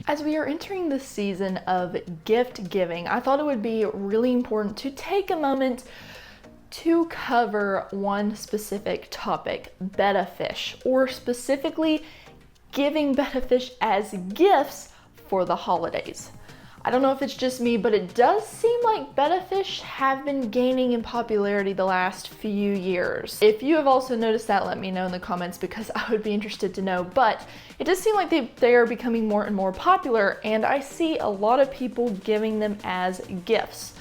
As we are entering the season of gift giving, I thought it would be really important to take a moment to cover one specific topic, betta fish, or specifically giving betta fish as gifts for the holidays. I don't know if it's just me, but it does seem like betta fish have been gaining in popularity the last few years. If you have also noticed that, let me know in the comments because I would be interested to know. But it does seem like they are becoming more and more popular, and I see a lot of people giving them as gifts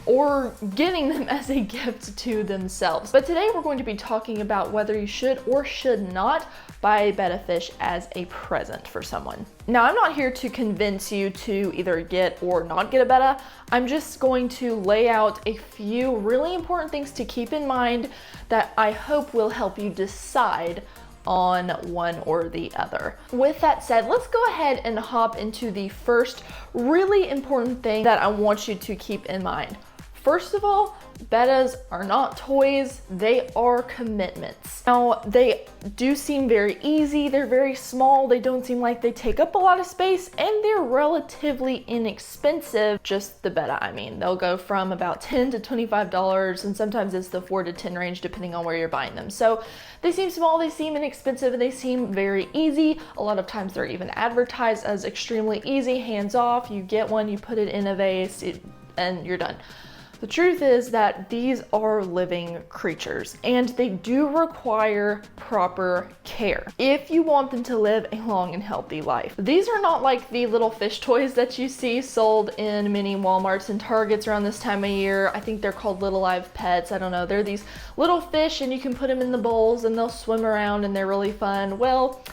or getting them as a gift to themselves. But today we're going to be talking about whether you should or should not buy a betta fish as a present for someone. Now, I'm not here to convince you to either get or not get a betta. I'm just going to lay out a few really important things to keep in mind that I hope will help you decide on one or the other. With that said, let's go ahead and hop into the first really important thing that I want you to keep in mind. First of all, bettas are not toys, they are commitments. Now, they do seem very easy, they're very small, they don't seem like they take up a lot of space, and they're relatively inexpensive. Just the betta, I mean. They'll go from about $10 to $25, and sometimes it's the $4 to $10 range depending on where you're buying them. So they seem small, they seem inexpensive, and they seem very easy. A lot of times they're even advertised as extremely easy, hands off. You get one, you put it in a vase, and you're done. The truth is that these are living creatures and they do require proper care if you want them to live a long and healthy life. These are not like the little fish toys that you see sold in many Walmarts and Targets around this time of year. I think they're called Little Live Pets. I don't know. They're these little fish and you can put them in the bowls and they'll swim around and they're really fun. Well,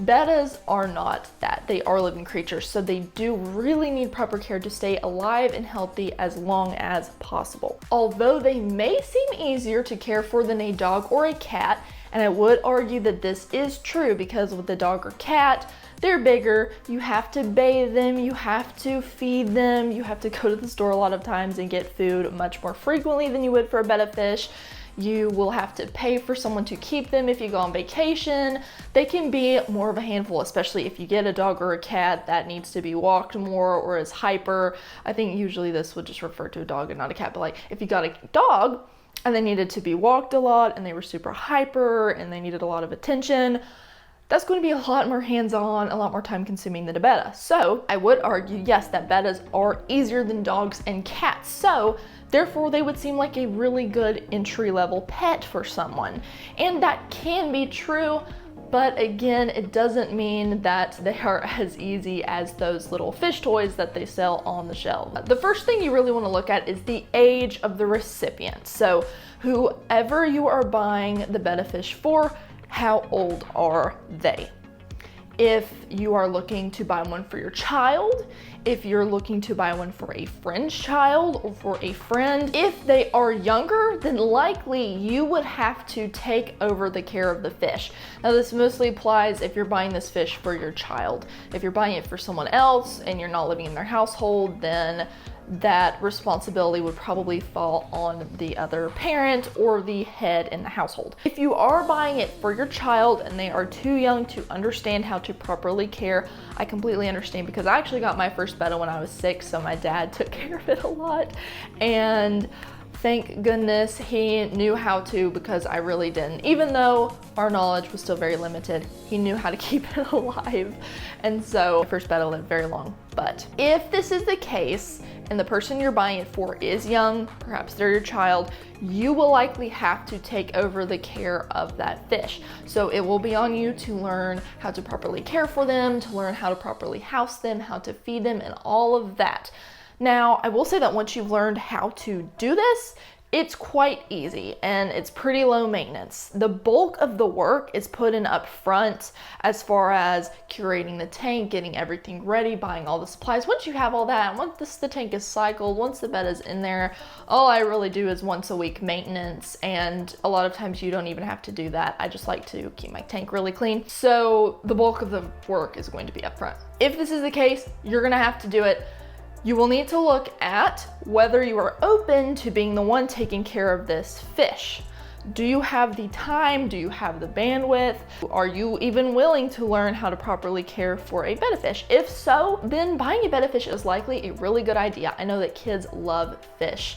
bettas are not that. They are living creatures, so they do really need proper care to stay alive and healthy as long as possible. Although they may seem easier to care for than a dog or a cat, and I would argue that this is true because with a dog or cat, they're bigger, you have to bathe them, you have to feed them, you have to go to the store a lot of times and get food much more frequently than you would for a betta fish. You will have to pay for someone to keep them if you go on vacation. They can be more of a handful, especially if you get a dog or a cat that needs to be walked more or is hyper. I think usually this would just refer to a dog and not a cat, but like if you got a dog and they needed to be walked a lot and they were super hyper and they needed a lot of attention, that's going to be a lot more hands-on, a lot more time-consuming than a betta. So I would argue, yes, that bettas are easier than dogs and cats. So therefore, they would seem like a really good entry-level pet for someone. And that can be true, but again, it doesn't mean that they are as easy as those little fish toys that they sell on the shelf. The first thing you really want to look at is the age of the recipient. So whoever you are buying the betta fish for, how old are they? If you are looking to buy one for your child, if you're looking to buy one for a friend's child or for a friend, if they are younger, then likely you would have to take over the care of the fish. Now, this mostly applies if you're buying this fish for your child. If you're buying it for someone else and you're not living in their household, then that responsibility would probably fall on the other parent or the head in the household. If you are buying it for your child and they are too young to understand how to properly care, I completely understand because I actually got my first betta when I was 6, so my dad took care of it a lot. And thank goodness he knew how to because I really didn't. Even though our knowledge was still very limited, he knew how to keep it alive. And so first betta lived very long. But if this is the case and the person you're buying it for is young, perhaps they're your child, you will likely have to take over the care of that fish. So it will be on you to learn how to properly care for them, to learn how to properly house them, how to feed them, and all of that. Now, I will say that once you've learned how to do this, it's quite easy and it's pretty low maintenance. The bulk of the work is put in up front as far as curating the tank, getting everything ready, buying all the supplies. Once you have all that, once the tank is cycled, once the bed is in there, all I really do is once a week maintenance, and a lot of times you don't even have to do that. I just like to keep my tank really clean. So the bulk of the work is going to be up front. If this is the case, you're gonna have to do it. You will need to look at whether you are open to being the one taking care of this fish. Do you have the time? Do you have the bandwidth? Are you even willing to learn how to properly care for a betta fish? If so, then buying a betta fish is likely a really good idea. I know that kids love fish.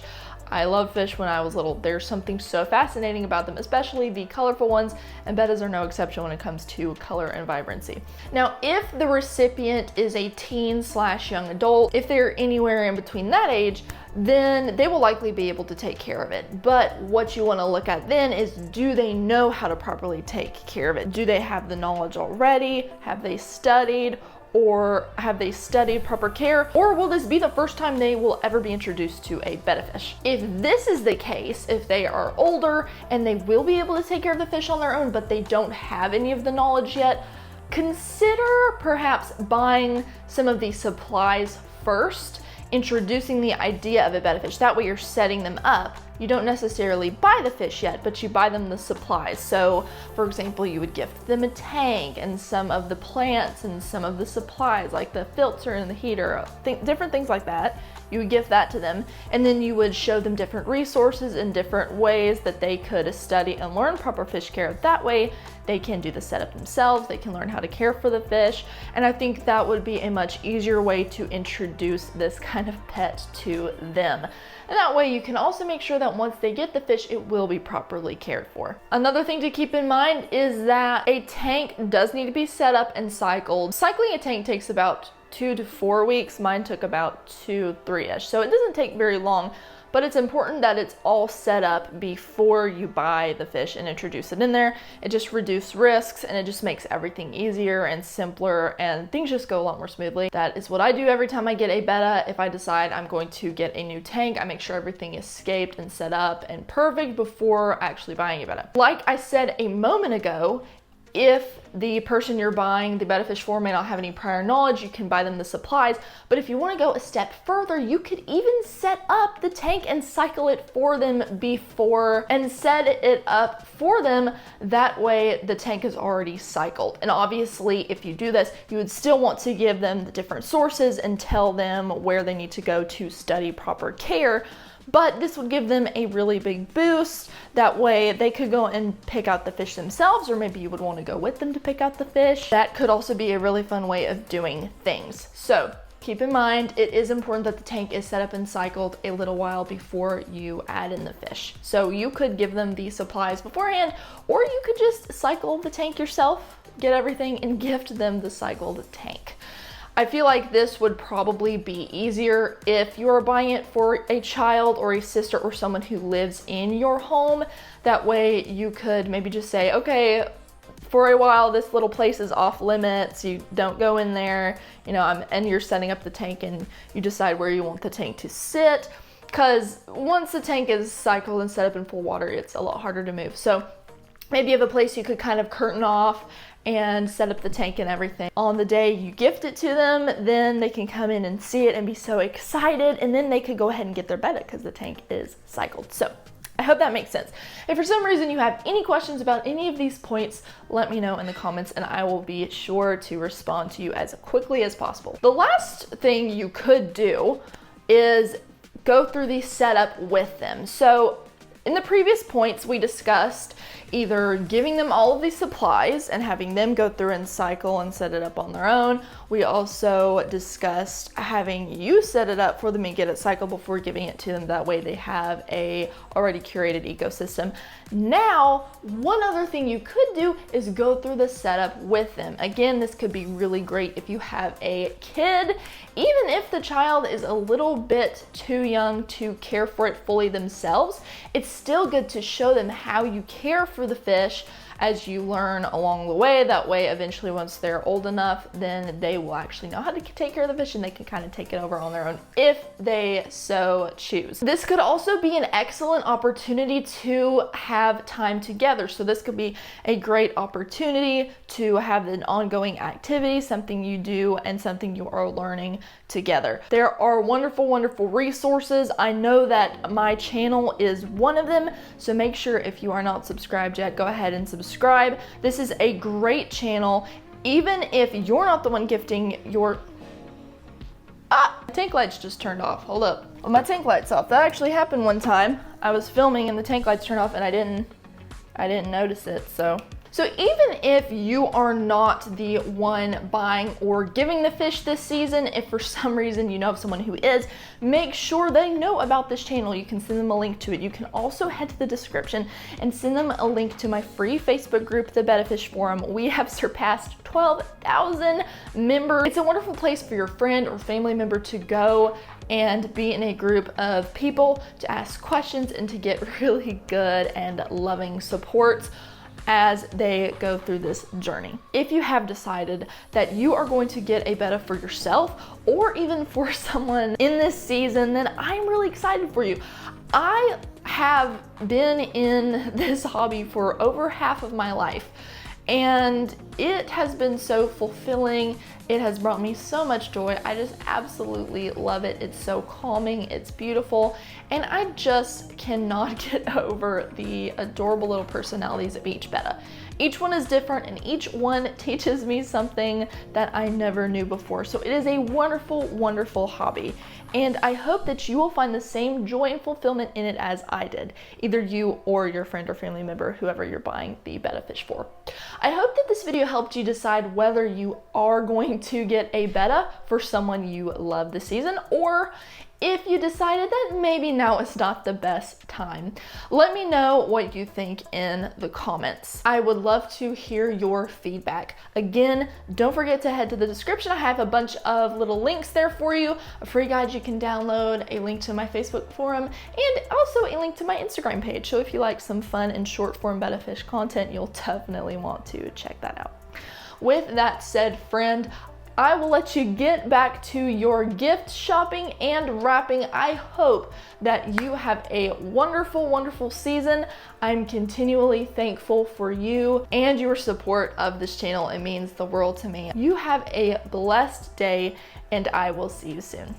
I loved fish when I was little. There's something so fascinating about them, especially the colorful ones, and bettas are no exception when it comes to color and vibrancy. Now, if the recipient is a teen/young adult, if they're anywhere in between that age, then they will likely be able to take care of it. But what you want to look at then is, do they know how to properly take care of it? Do they have the knowledge already? Have they studied? Or have they studied proper care? Or will this be the first time they will ever be introduced to a betta fish? If this is the case, if they are older and they will be able to take care of the fish on their own, but they don't have any of the knowledge yet, consider perhaps buying some of these supplies first, introducing the idea of a betta fish. That way you're setting them up. You don't necessarily buy the fish yet, but you buy them the supplies. So for example, you would gift them a tank and some of the plants and some of the supplies like the filter and the heater, different things like that. You would gift that to them, and then you would show them different resources and different ways that they could study and learn proper fish care. That way they can do the setup themselves, they can learn how to care for the fish, and I think that would be a much easier way to introduce this kind of pet to them. And that way you can also make sure that once they get the fish, it will be properly cared for. Another thing to keep in mind is that a tank does need to be set up and cycled. Cycling a tank takes about 2 to 4 weeks. Mine took about 2-3-ish. So it doesn't take very long, but it's important that it's all set up before you buy the fish and introduce it in there. It just reduces risks and it just makes everything easier and simpler, and things just go a lot more smoothly. That is what I do every time I get a betta. If I decide I'm going to get a new tank, I make sure everything is scaped and set up and perfect before actually buying a betta. Like I said a moment ago, if the person you're buying the betta fish for may not have any prior knowledge, you can buy them the supplies. But if you want to go a step further, you could even set up the tank and cycle it for them before and set it up for them. That way the tank is already cycled. And obviously if you do this, you would still want to give them the different sources and tell them where they need to go to study proper care. But this would give them a really big boost. That way they could go and pick out the fish themselves, or maybe you would want to go with them to pick out the fish. That could also be a really fun way of doing things. So keep in mind, it is important that the tank is set up and cycled a little while before you add in the fish. So you could give them the supplies beforehand, or you could just cycle the tank yourself, get everything, and gift them the cycled tank. I feel like this would probably be easier if you are buying it for a child or a sister or someone who lives in your home. That way you could maybe just say, okay, for a while this little place is off limits, you don't go in there, and you're setting up the tank and you decide where you want the tank to sit. Because once the tank is cycled and set up in full water, it's a lot harder to move. So maybe you have a place you could kind of curtain off and set up the tank and everything. On the day you gift it to them, then they can come in and see it and be so excited, and then they could go ahead and get their betta because the tank is cycled. So I hope that makes sense. If for some reason you have any questions about any of these points, let me know in the comments and I will be sure to respond to you as quickly as possible. The last thing you could do is go through the setup with them. So in the previous points, we discussed either giving them all of these supplies and having them go through and cycle and set it up on their own. We also discussed having you set it up for them and get it cycled before giving it to them. That way they have a already curated ecosystem. Now, one other thing you could do is go through the setup with them. Again, this could be really great if you have a kid. Even if the child is a little bit too young to care for it fully themselves, it's still good to show them how you care for the fish as you learn along the way. That way, eventually, once they're old enough, then they will actually know how to take care of the fish and they can kind of take it over on their own if they so choose. This could also be an excellent opportunity to have time together. So this could be a great opportunity to have an ongoing activity, something you do and something you are learning together. There are wonderful, wonderful resources. I know that my channel is one of them. So make sure if you are not subscribed yet, go ahead and subscribe. This is a great channel. Even if you're not the one gifting your... tank lights just turned off. Hold up. Well, my tank light's off. That actually happened one time. I was filming and the tank lights turned off and I didn't I didn't notice it, so even if you are not the one buying or giving the fish this season, if for some reason you know of someone who is, make sure they know about this channel. You can send them a link to it. You can also head to the description and send them a link to my free Facebook group, the Betta Fish Forum. We have surpassed 12,000 members. It's a wonderful place for your friend or family member to go and be in a group of people to ask questions and to get really good and loving support as they go through this journey. If you have decided that you are going to get a Betta for yourself or even for someone in this season, then I'm really excited for you. I have been in this hobby for over half of my life, and it has been so fulfilling. It has brought me so much joy. I just absolutely love it. It's so calming, it's beautiful, and I just cannot get over the adorable little personalities of each Betta. Each one is different and each one teaches me something that I never knew before. So it is a wonderful, wonderful hobby. And I hope that you will find the same joy and fulfillment in it as I did, either you or your friend or family member, whoever you're buying the Betta fish for. I hope that this video helped you decide whether you are going to get a Betta for someone you love this season, or if you decided that maybe now is not the best time. Let me know what you think in the comments. I would love to hear your feedback. Again, don't forget to head to the description. I have a bunch of little links there for you, a free guide you can download, a link to my Facebook forum, and also a link to my Instagram page. So if you like some fun and short form Betta fish content, you'll definitely want to check that out. With that said, friend, I will let you get back to your gift shopping and wrapping. I hope that you have a wonderful, wonderful season. I'm continually thankful for you and your support of this channel. It means the world to me. You have a blessed day, and I will see you soon.